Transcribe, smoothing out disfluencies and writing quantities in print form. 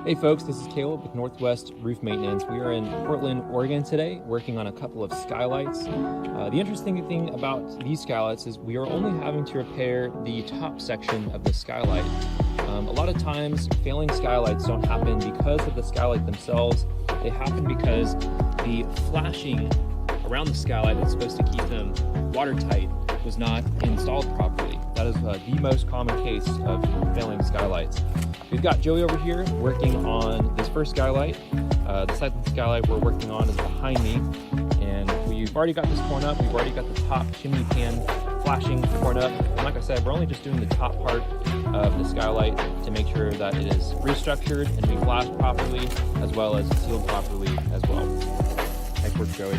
Hey folks, this is Caleb with Northwest Roof Maintenance. We are in Portland, Oregon today, working on a couple of skylights. The interesting thing about these skylights is we are only having to repair the top section of the skylight. A lot of times, failing skylights don't happen because of the skylight themselves. They happen because the flashing around the skylight that's supposed to keep them watertight was not installed properly. That is the most common case of failing skylights. We've got Joey over here working on this first skylight. The side of the skylight we're working on is behind me, and we've already got this torn up. We've already got the top chimney pan flashing torn up. And like I said, we're only just doing the top part of the skylight to make sure that it is restructured and we flashed properly, as well as sealed properly as well. Nice work, Joey.